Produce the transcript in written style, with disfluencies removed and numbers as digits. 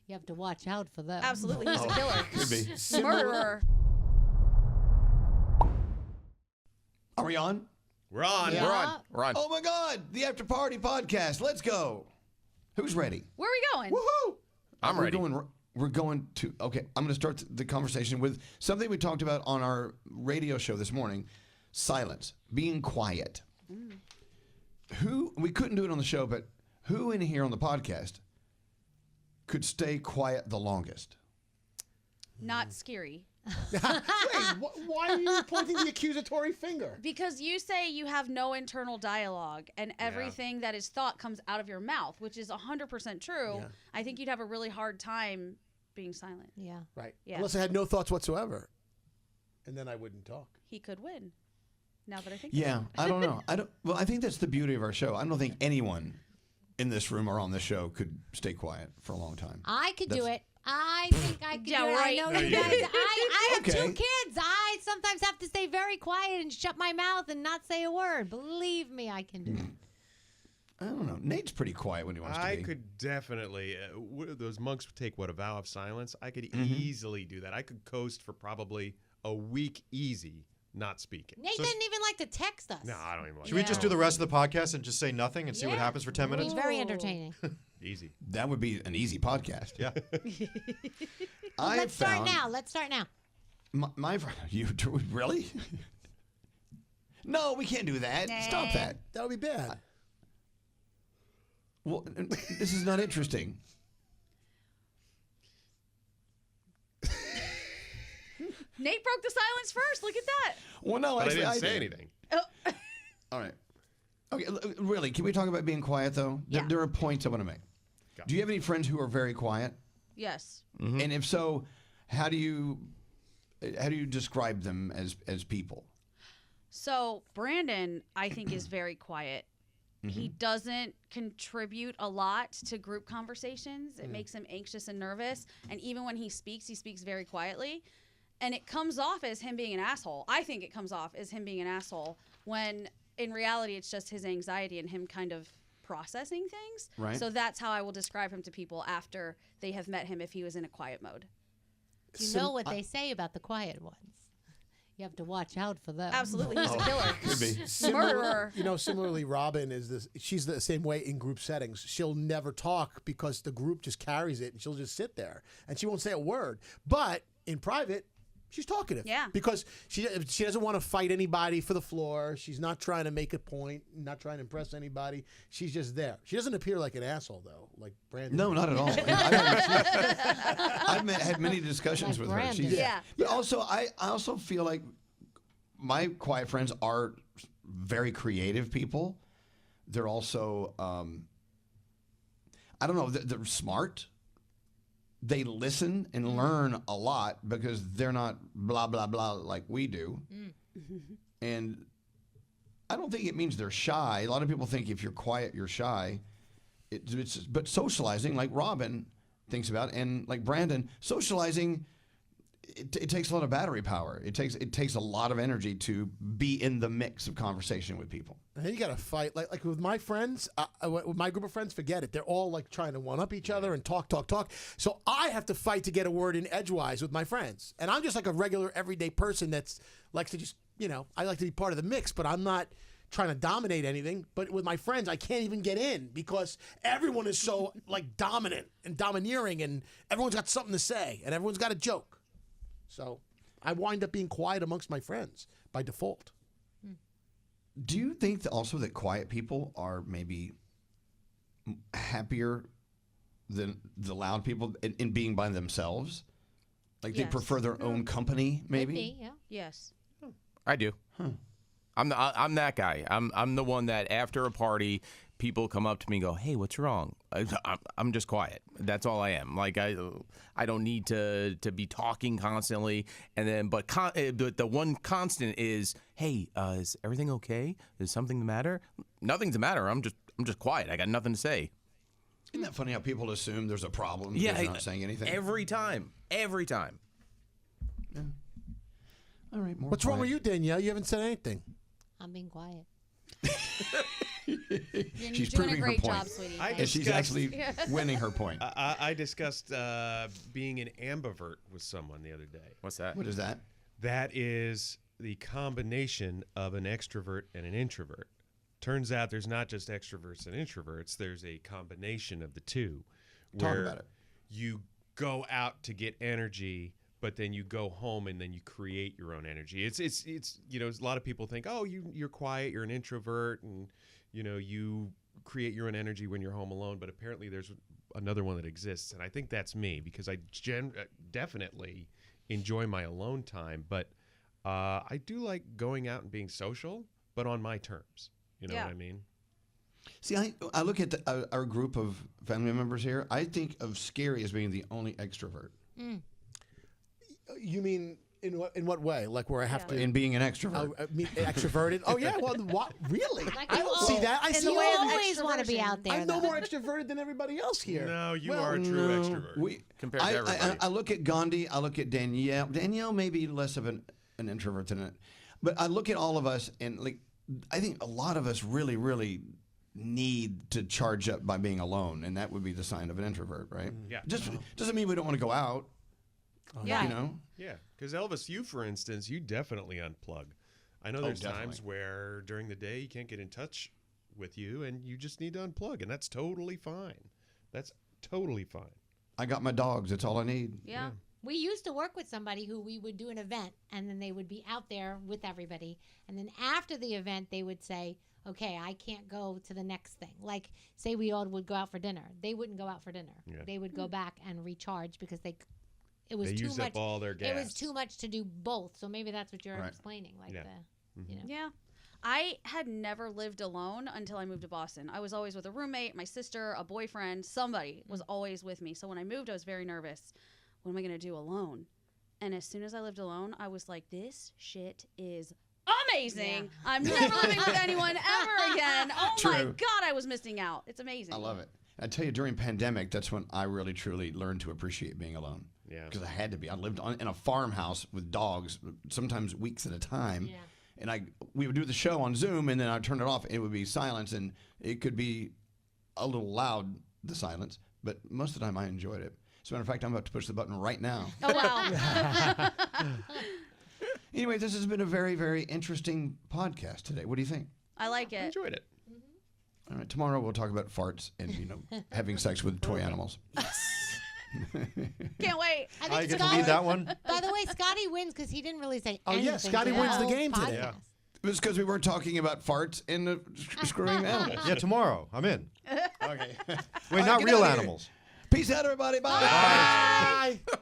You have to watch out for them. Absolutely. He's a killer. Could be. Murderer. Are we on? We're on. Yeah. We're on. Oh my God, the After Party Podcast. Let's go. Who's ready? Where are we going? Woohoo! I'm ready. We're going to, okay, I'm going to start the conversation with something we talked about on our radio show this morning, silence, being quiet. We couldn't do it on the show, but who in here on the podcast could stay quiet the longest? Not scary. Wait, why are you pointing the accusatory finger? Because you say you have no internal dialogue and everything that is thought comes out of your mouth, which is 100% true. Yeah. I think you'd have a really hard time being silent. Yeah. Right. Yeah. Unless I had no thoughts whatsoever. And then I wouldn't talk. He could win. Now that I think Yeah, about it. I don't know. Well, I think that's the beauty of our show. I don't think anyone in this room or on the show could stay quiet for a long time. I could do it. I think I could Yeah, do it. right. I know you guys. I have Okay. 2 kids. I sometimes have to stay very quiet and shut my mouth and not say a word. Believe me, I can do it. I don't know. Nate's pretty quiet when he wants to be. I could definitely. Those monks take a vow of silence. I could easily do that. I could coast for probably a week easy, not speaking. Nate didn't even like to text us. No, I don't even like Should we just do the rest of the podcast and just say nothing and see what Yeah. happens for 10 minutes? It's very entertaining. Easy. That would be an easy podcast. Yeah. Let's start now. Let's start now. My you really? No, we can't do that. Stop that. That would be bad. Well, this is not interesting. Nate broke the silence first. Look at that. Well, no, But I actually, didn't say did. anything. All right. Okay, really, can we talk about being quiet, though? Yeah. There are points I want to make. Do you have any friends who are very quiet? Yes. And if so, how do you describe them as people? So Brandon, I think, is very quiet. He doesn't contribute a lot to group conversations. It makes him anxious and nervous. And even when he speaks very quietly. And it comes off as him being an asshole. I think it comes off as him being an asshole when in reality it's just his anxiety and him kind of processing things. Right. So that's how I will describe him to people after they have met him if he was in a quiet mode. You know what they say about the quiet ones. You have to watch out for them. Absolutely. He's a killer. Could be. Murderer. Similarly, Robin she's the same way in group settings. She'll never talk because the group just carries it and she'll just sit there and she won't say a word. But in private, she's talkative. Yeah. Because she doesn't want to fight anybody for the floor. She's not trying to make a point, not trying to impress anybody. She's just there. She doesn't appear like an asshole, though, like Brandon. No, not at all. I've had many discussions Like with her. Brandon. Yeah. But also, I also feel like my quiet friends are very creative people. They're also, I don't know, they're smart. They listen and learn a lot because they're not blah, blah, blah like we do. And I don't think it means they're shy. A lot of people think if you're quiet, you're shy. But socializing, like Robin thinks about, and like Brandon, socializing, it takes a lot of battery power. It takes a lot of energy to be in the mix of conversation with people. And then you got to fight. Like with my friends, with my group of friends, forget it. They're all like trying to one-up each other and talk. So I have to fight to get a word in edgewise with my friends. And I'm just like a regular, everyday person that's likes to just, I like to be part of the mix, but I'm not trying to dominate anything. But with my friends, I can't even get in because everyone is so like dominant and domineering and everyone's got something to say and everyone's got a joke. So I wind up being quiet amongst my friends by default. Do you think also that quiet people are maybe happier than the loud people in being by themselves? Like they Yes. prefer their own company, maybe? Could be, yeah. Yes. I do. I'm that guy. I'm the one that after a party, people come up to me and go, "Hey, what's wrong?" I'm just quiet. That's all I am. Like I don't need to be talking constantly. And then, but the one constant is, "Hey, is everything okay? Is something the matter?" Nothing's the matter. I'm just quiet. I got nothing to say. Isn't that funny how people assume there's a problem because you're not saying anything? Every time. Yeah. All right, more What's wrong quiet. with you, Danielle? You haven't said anything. I'm being quiet. You're She's doing a proving her great point. job, sweetie. I Thanks. And she's discussed- actually winning her point. I discussed being an ambivert with someone the other day. What's that? What is that? That is the combination of an extrovert and an introvert. Turns out there's not just extroverts and introverts. There's a combination of the two. Talk Where about it. you go out to get energy, but then you go home and then you create your own energy. It's you know, a lot of people think, oh, you're quiet, you're an introvert, and you know, you create your own energy when you're home alone. But apparently there's another one that exists, and I think that's me, because I definitely enjoy my alone time, but I do like going out and being social, but on my terms. You know what I mean? See, I look at our group of family members here. I think of Scary as being the only extrovert. You mean in what way? Like where I have to In being an extrovert. I mean, extroverted? Oh yeah. Well, what? Really? Like I you don't see that. I in see the way all of of it. always want to be out there. I'm no though. more extroverted than everybody else here. No, you Well, are a true extrovert. Compared to everybody. I look at Gandhi. I look at Danielle. Danielle may be less of an introvert than it, but I look at all of us, and like I think a lot of us really, really need to charge up by being alone, and that would be the sign of an introvert, right? Yeah. Just doesn't mean we don't want to go out. Yeah. You know. Yeah, because Elvis, you, for instance, you definitely unplug. I know there's definitely. times where during the day you can't get in touch with you, and you just need to unplug, and that's totally fine. That's totally fine. I got my dogs. That's all I need. Yeah. We used to work with somebody who we would do an event, and then they would be out there with everybody. And then after the event, they would say, okay, I can't go to the next thing. Like, say we all would go out for dinner. They wouldn't go out for dinner. Yeah. They would go back and recharge because it was They too used much. up all their gas. It was too much to do both. So maybe that's what you're Right. explaining. Like Yeah. you know. Yeah. I had never lived alone until I moved to Boston. I was always with a roommate, my sister, a boyfriend, somebody was always with me. So when I moved, I was very nervous. What am I going to do alone? And as soon as I lived alone, I was like, this shit is amazing. Yeah. I'm never living with anyone ever again. Oh my True. God, I was missing out. It's amazing. I love it. I tell you, during pandemic, that's when I really, truly learned to appreciate being alone. Yeah. Because I had to be. I lived in a farmhouse with dogs, sometimes weeks at a time. Yeah. And we would do the show on Zoom, and then I'd turn it off, and it would be silence, and it could be a little loud, the silence, but most of the time I enjoyed it. As a matter of fact, I'm about to push the button right now. Oh, wow. Anyway, this has been a very, very interesting podcast today. What do you think? I like I it. enjoyed it. All right, tomorrow we'll talk about farts and, having sex with toy animals. Can't wait. I I think get to Scotty, lead that one. by the way, Scotty wins because he didn't really say Oh, yeah, anything. Scotty through wins the whole game today. podcast. Yeah. It was because we weren't talking about farts and the screwing animals. Yeah, tomorrow. I'm in. Okay. Wait, right, not get real outta here. animals. Peace out, everybody. Bye. Bye.